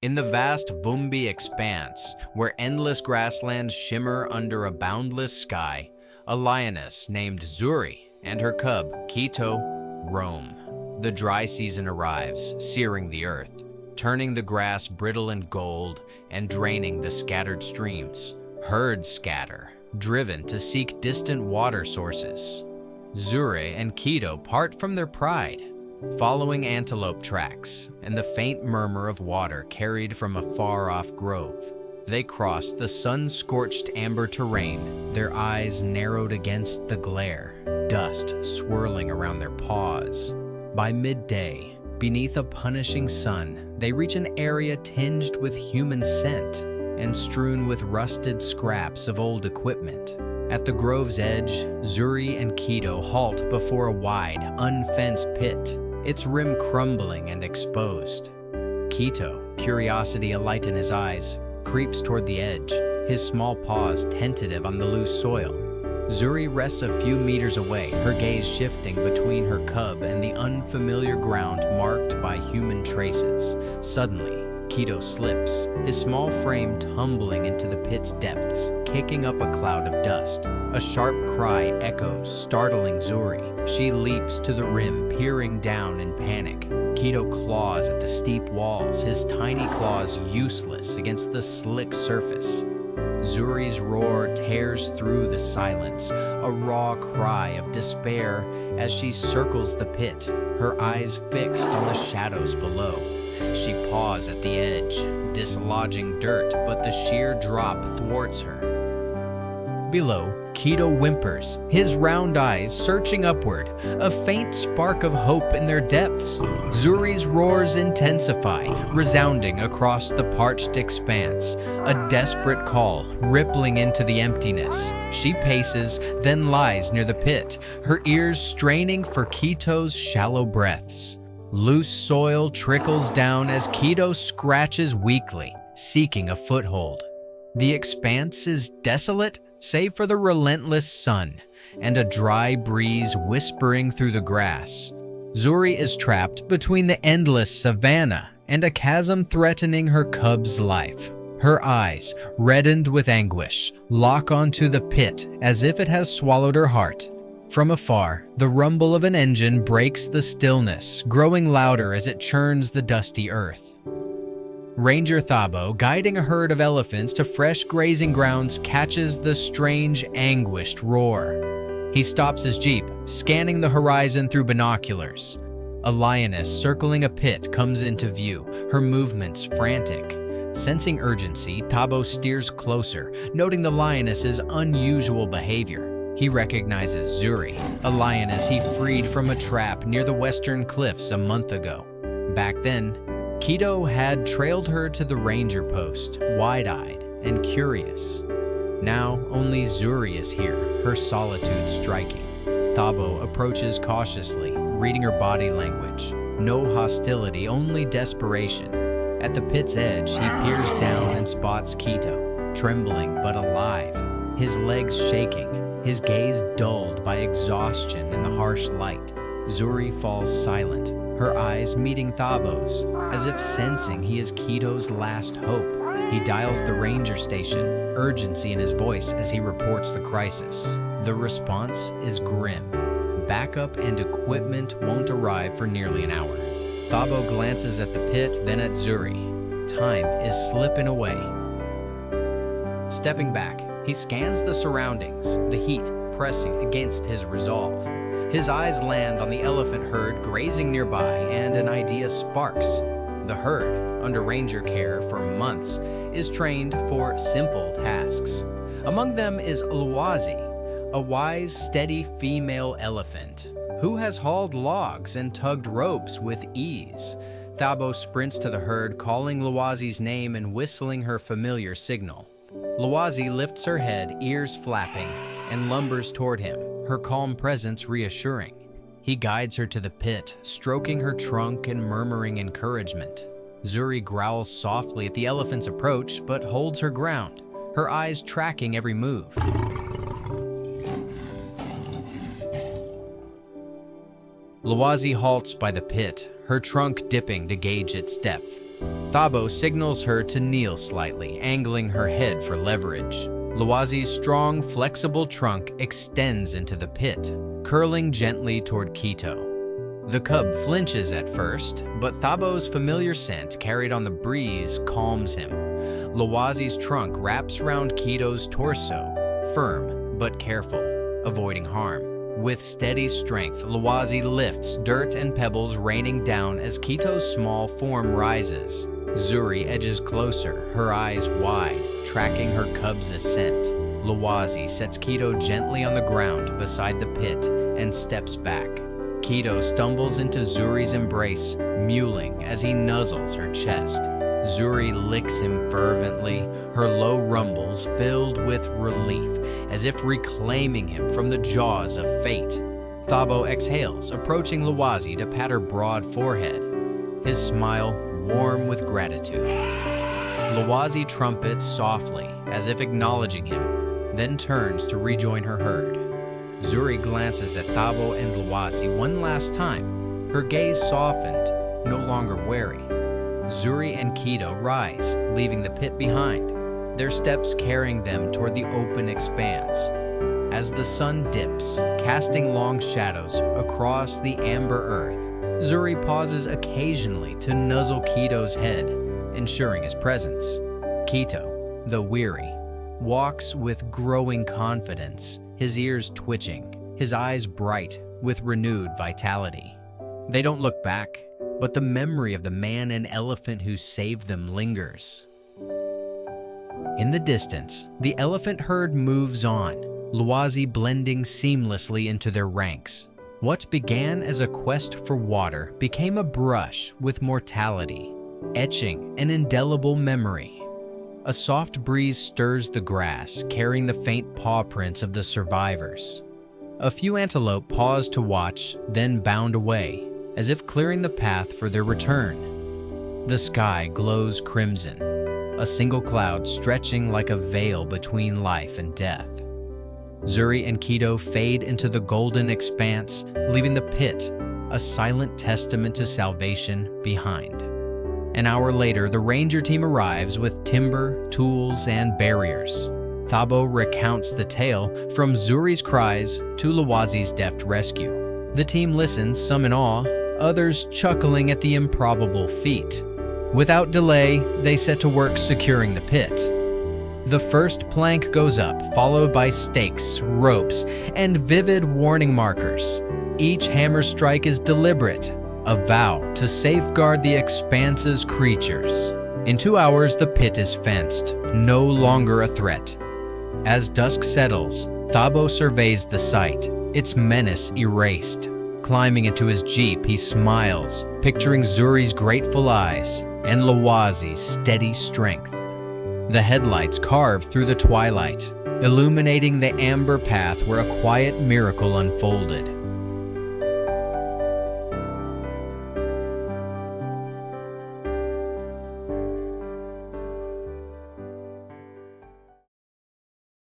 In the vast Vumbi expanse, where endless grasslands shimmer under a boundless sky, a lioness named Zuri and her cub, Quito, roam. The dry season arrives, searing the earth, turning the grass brittle and gold, and draining the scattered streams. Herds scatter, driven to seek distant water sources. Zuri and Quito part from their pride, following antelope tracks and the faint murmur of water carried from a far-off grove. They cross the sun-scorched amber terrain, their eyes narrowed against the glare, dust swirling around their paws. By midday, beneath a punishing sun, they reach an area tinged with human scent and strewn with rusted scraps of old equipment. At the grove's edge, Zuri and Quito halt before a wide, unfenced pit, its rim crumbling and exposed. Quito, curiosity alight in his eyes, creeps toward the edge, his small paws tentative on the loose soil. Zuri rests a few meters away, her gaze shifting between her cub and the unfamiliar ground marked by human traces. Suddenly, Quito slips, his small frame tumbling into the pit's depths, kicking up a cloud of dust. A sharp cry echoes, startling Zuri. She leaps to the rim, peering down in panic. Quito claws at the steep walls, his tiny claws useless against the slick surface. Zuri's roar tears through the silence, a raw cry of despair as she circles the pit, her eyes fixed on the shadows below. She paws at the edge, dislodging dirt, but the sheer drop thwarts her. Below, Quito whimpers, his round eyes searching upward, a faint spark of hope in their depths. Zuri's roars intensify, resounding across the parched expanse, a desperate call rippling into the emptiness. She paces, then lies near the pit, her ears straining for Quito's shallow breaths. Loose soil trickles down as Quito scratches weakly, seeking a foothold. The expanse is desolate, save for the relentless sun and a dry breeze whispering through the grass. Zuri is trapped between the endless savannah and a chasm threatening her cub's life. Her eyes, reddened with anguish, lock onto the pit as if it has swallowed her heart. From afar, the rumble of an engine breaks the stillness, growing louder as it churns the dusty earth. Ranger Thabo, guiding a herd of elephants to fresh grazing grounds, catches the strange, anguished roar. He stops his jeep, scanning the horizon through binoculars. A lioness circling a pit comes into view, her movements frantic. Sensing urgency, Thabo steers closer, noting the lioness's unusual behavior. He recognizes Zuri, a lioness he freed from a trap near the western cliffs a month ago. Back then, Quito had trailed her to the ranger post, wide-eyed and curious. Now, only Zuri is here, her solitude striking. Thabo approaches cautiously, reading her body language. No hostility, only desperation. At the pit's edge, he peers down and spots Quito, trembling but alive, his legs shaking, his gaze dulled by exhaustion in the harsh light. Zuri falls silent, her eyes meeting Thabo's, as if sensing he is Quito's last hope. He dials the ranger station, urgency in his voice as he reports the crisis. The response is grim. Backup and equipment won't arrive for nearly an hour. Thabo glances at the pit, then at Zuri. Time is slipping away. Stepping back, he scans the surroundings, the heat pressing against his resolve. His eyes land on the elephant herd grazing nearby, and an idea sparks. The herd, under ranger care for months, is trained for simple tasks. Among them is Luwazi, a wise, steady female elephant who has hauled logs and tugged ropes with ease. Thabo sprints to the herd, calling Luwazi's name and whistling her familiar signal. Luwazi lifts her head, ears flapping, and lumbers toward him, her calm presence reassuring. He guides her to the pit, stroking her trunk and murmuring encouragement. Zuri growls softly at the elephant's approach, but holds her ground, her eyes tracking every move. Luwazi halts by the pit, her trunk dipping to gauge its depth. Thabo signals her to kneel slightly, angling her head for leverage. Loazi's strong, flexible trunk extends into the pit, curling gently toward Quito. The cub flinches at first, but Thabo's familiar scent carried on the breeze calms him. Loazi's trunk wraps around Quito's torso, firm but careful, avoiding harm. With steady strength, Loazi lifts dirt and pebbles raining down as Quito's small form rises. Zuri edges closer, her eyes wide, tracking her cub's ascent. Loazi sets Quito gently on the ground beside the pit and steps back. Quito stumbles into Zuri's embrace, mewling as he nuzzles her chest. Zuri licks him fervently, her low rumbles filled with relief, as if reclaiming him from the jaws of fate. Thabo exhales, approaching Loazi to pat her broad forehead, his smile warm with gratitude. Loazi trumpets softly, as if acknowledging him, then turns to rejoin her herd. Zuri glances at Thabo and Loazi one last time, her gaze softened, no longer wary. Zuri and Quito rise, leaving the pit behind, their steps carrying them toward the open expanse. As the sun dips, casting long shadows across the amber earth, Zuri pauses occasionally to nuzzle Quito's head, ensuring his presence. Quito, though weary, walks with growing confidence, his ears twitching, his eyes bright with renewed vitality. They don't look back, but the memory of the man and elephant who saved them lingers. In the distance, the elephant herd moves on, Loazi blending seamlessly into their ranks. What began as a quest for water became a brush with mortality, etching an indelible memory. A soft breeze stirs the grass, carrying the faint paw prints of the survivors. A few antelope pause to watch, then bound away, as if clearing the path for their return. The sky glows crimson, a single cloud stretching like a veil between life and death. Zuri and Quito fade into the golden expanse, leaving the pit, a silent testament to salvation, behind. An hour later, the ranger team arrives with timber, tools, and barriers. Thabo recounts the tale from Zuri's cries to Loazi's deft rescue. The team listens, some in awe, others chuckling at the improbable feat. Without delay, they set to work securing the pit. The first plank goes up, followed by stakes, ropes, and vivid warning markers. Each hammer strike is deliberate, a vow to safeguard the expanse's creatures. In 2 hours, the pit is fenced, no longer a threat. As dusk settles, Thabo surveys the site, its menace erased. Climbing into his jeep, he smiles, picturing Zuri's grateful eyes and Loazi's steady strength. The headlights carve through the twilight, illuminating the amber path where a quiet miracle unfolded.